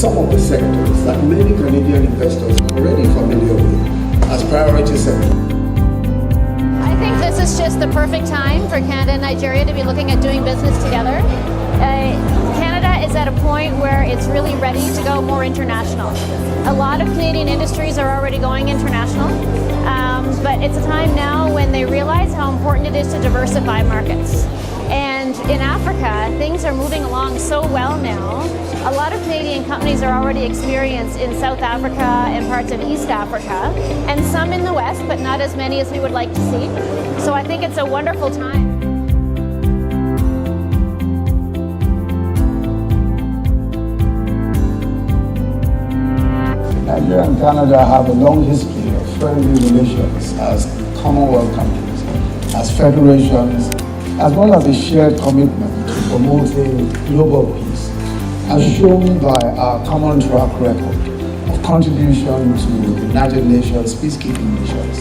some of the sectors that many Canadian investors are already familiar with as priority sectors. I think this is just the perfect time for Canada and Nigeria to be looking at doing business together. Canada is at a point where it's really ready to go more international. A lot of Canadian industries are already going international, but it's a time now when they realize how important it is to diversify markets. And in Africa, things are moving along so well now. A lot of Canadian companies are already experienced in South Africa and parts of East Africa, and some in the West, but not as many as we would like to see. So I think it's a wonderful time. Nigeria and Canada have a long history of friendly relations as Commonwealth countries, as federations, as well as a shared commitment to promoting global peace, as shown by our common track record of contribution to the United Nations peacekeeping missions.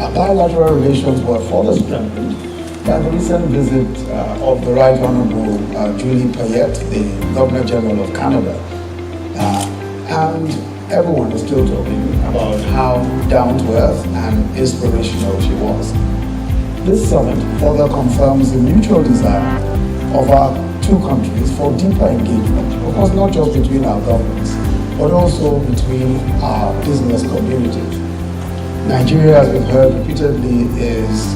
Our bilateral relations were further strengthened by the recent visit of the Right Honourable Julie Payette, the Governor General of Canada, and everyone is still talking about how down-to-earth and inspirational she was. This summit further confirms the mutual desire of our two countries for deeper engagement, of course not just between our governments, but also between our business communities. Nigeria, as we've heard repeatedly, is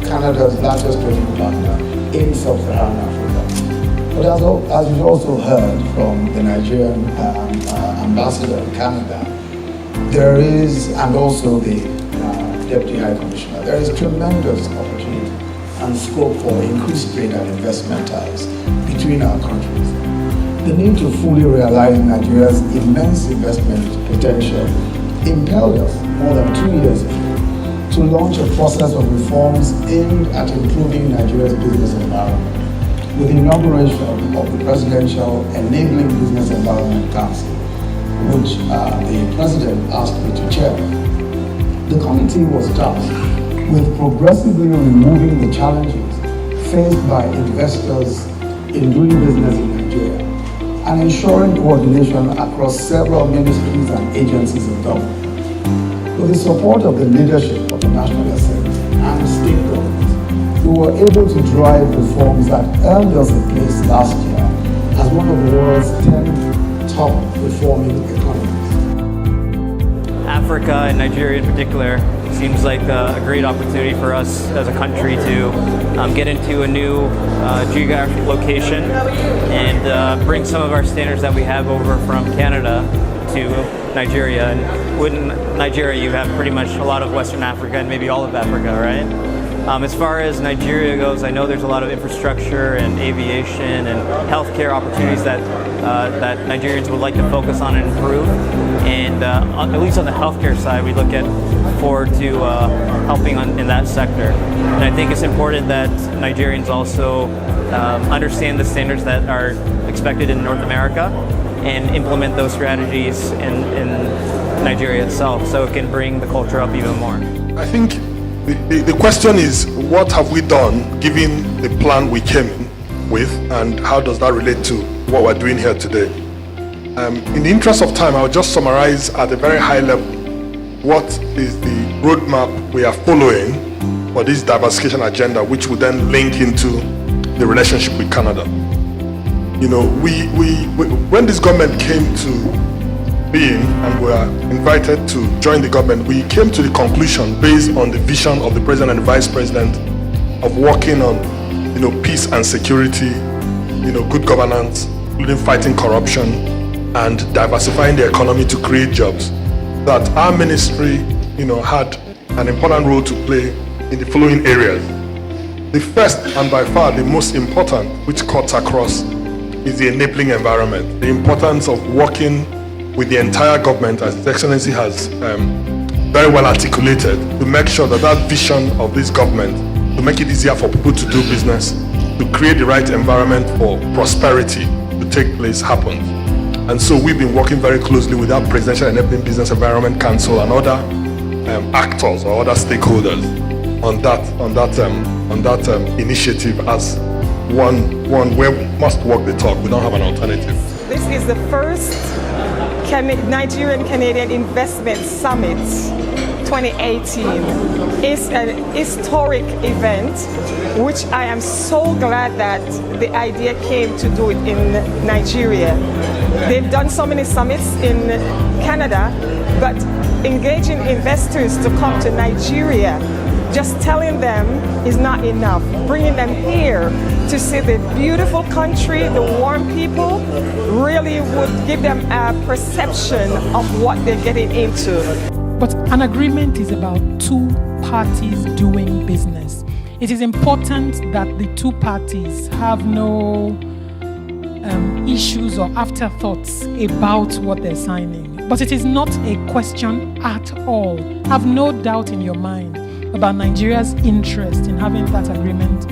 Canada's largest trading partner in sub-Saharan Africa. But as we've also heard from the Nigerian ambassador in Canada, there is, and also the Deputy High Commissioner, there is tremendous opportunity and scope for increased trade and investment ties between our countries. The need to fully realize Nigeria's immense investment potential impelled us more than 2 years ago to launch a process of reforms aimed at improving Nigeria's business environment with the inauguration of the Presidential Enabling Business Environment Council, which the President asked me to chair. The committee was tasked with progressively removing the challenges faced by investors in doing business in Nigeria and ensuring coordination across several ministries and agencies of government. With the support of the leadership of the National Assembly and state governments, we were able to drive reforms that earned us a place last year as one of the world's 10 top performing economies. Africa and Nigeria in particular seems like a great opportunity for us as a country to get into a new geographic location and bring some of our standards that we have over from Canada to Nigeria. And within Nigeria, you have pretty much a lot of Western Africa and maybe all of Africa, right? As far as Nigeria goes, I know there's a lot of infrastructure and aviation and healthcare opportunities that Nigerians would like to focus on and improve. And at least on the healthcare side, we look forward to helping in that sector. And I think it's important that Nigerians also understand the standards that are expected in North America and implement those strategies in Nigeria itself so it can bring the culture up even more. I think the question is, what have we done given the plan we came in with, and how does that relate to what we're doing here today? In the interest of time, I'll just summarize at a very high level what is the roadmap we are following for this diversification agenda, which will then link into the relationship with Canada. You know, when this government came to being and were invited to join the government, we came to the conclusion, based on the vision of the President and the Vice President, of working on, peace and security, good governance, including fighting corruption and diversifying the economy to create jobs, that our ministry, had an important role to play in the following areas. The first and by far the most important, which cuts across, is the enabling environment. The importance of working with the entire government, as His Excellency has very well articulated, to make sure that that vision of this government, to make it easier for people to do business, to create the right environment for prosperity to take place, happens. And so we've been working very closely with our Presidential Enabling Business Environment Council and other actors or other stakeholders on that initiative as one where we must walk the talk. We don't have an alternative. this is the first Nigerian-Canadian Investment Summit 2018. It's an historic event, which I am so glad that the idea came to do it in Nigeria. They've done so many summits in Canada, but engaging investors to come to Nigeria, just telling them is not enough. Bringing them here to see the beautiful country, the warm people, really would give them a perception of what they're getting into. But an agreement is about two parties doing business. It is important that the two parties have no issues or afterthoughts about what they're signing. But it is not a question at all. Have no doubt in your mind about Nigeria's interest in having that agreement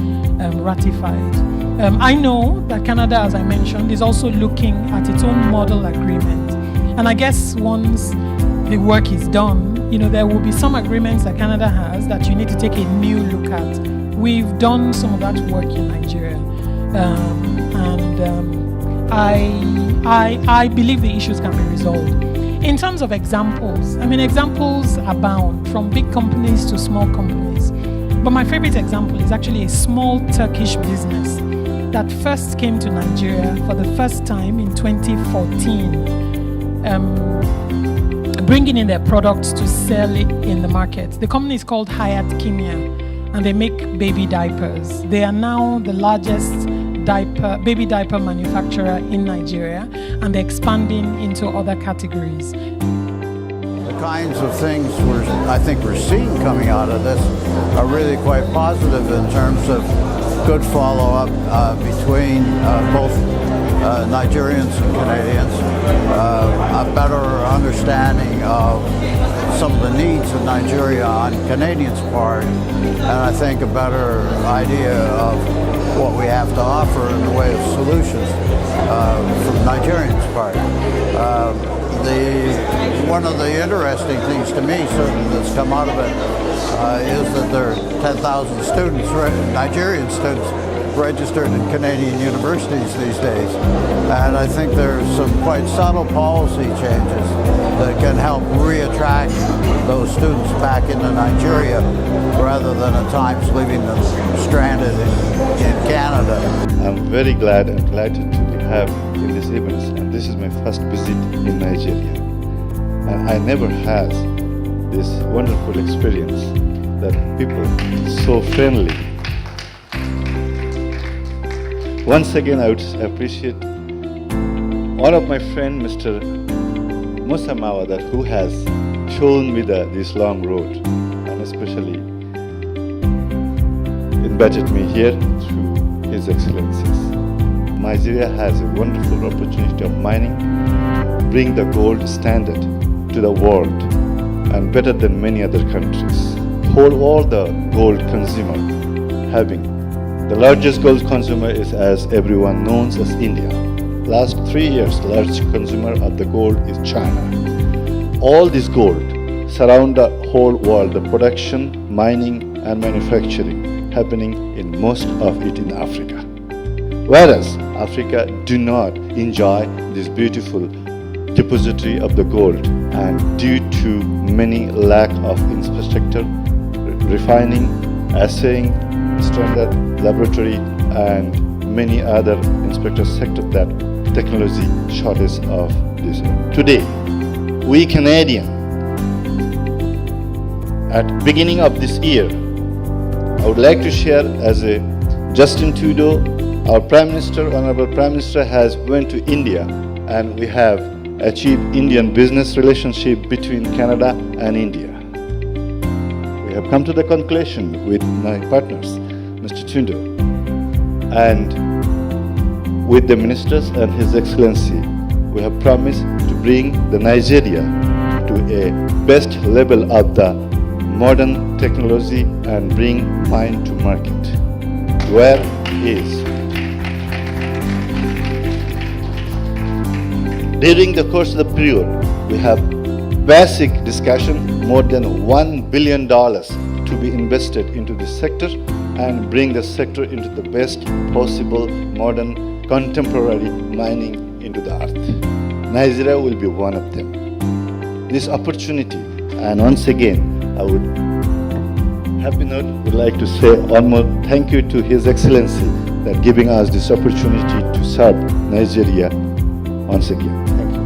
ratified. I know that Canada, as I mentioned, is also looking at its own model agreement. And I guess once the work is done, there will be some agreements that Canada has that you need to take a new look at. We've done some of that work in Nigeria. I believe the issues can be resolved. In terms of examples, examples abound from big companies to small companies. But my favorite example is actually a small Turkish business that first came to Nigeria for the first time in 2014, bringing in their products to sell it in the market. The company is called Hayat Kimia, and they make baby diapers. They are now the largest baby diaper manufacturer in Nigeria, and they're expanding into other categories. The kinds of things I think we're seeing coming out of this are really quite positive in terms of good follow-up between both Nigerians and Canadians, a better understanding of some of the needs of Nigeria on Canadians' part, and I think a better idea of what we have to offer in the way of solutions from Nigerians' part. One of the interesting things to me, certainly, that's come out of it is that there are 10,000 students, Nigerian students, registered in Canadian universities these days. And I think there's some quite subtle policy changes that can help reattract those students back into Nigeria rather than at times leaving them stranded in Canada. I'm very glad and delighted to have in this event, and this is my first visit in Nigeria. And I never had this wonderful experience that people are so friendly. Once again, I would appreciate one of my friend, Mr. Musa Yar'Adua, who has shown me this long road, and especially invited me here through His Excellencies. Nigeria has a wonderful opportunity of mining, bring the gold standard to the world, and better than many other countries. Whole world, the gold consumer having. The largest gold consumer is, as everyone knows, as India. Last 3 years, the largest consumer of the gold is China. All this gold surround the whole world, the production, mining and manufacturing happening in most of it in Africa. Whereas Africa do not enjoy this beautiful depository of the gold, and due to many lack of infrastructure, refining, assaying, standard laboratory and many other inspector sectors, that technology shortage of this. Today, we Canadian, at beginning of this year, I would like to share as a Justin Trudeau, our Prime Minister, Honorable Prime Minister, has went to India, and we have achieved Indian business relationship between Canada and India. We have come to the conclusion with my partners, Mr. Trudeau, and with the ministers and His Excellency, we have promised to bring the Nigeria to a best level of the modern technology and bring mine to market. Where is? During the course of the period, we have basic discussion, more than $1 billion to be invested into this sector and bring the sector into the best possible modern contemporary mining into the earth. Nigeria will be one of them. This opportunity, and once again, I would like to say one more thank you to His Excellency that giving us this opportunity to serve Nigeria once again. Thank you.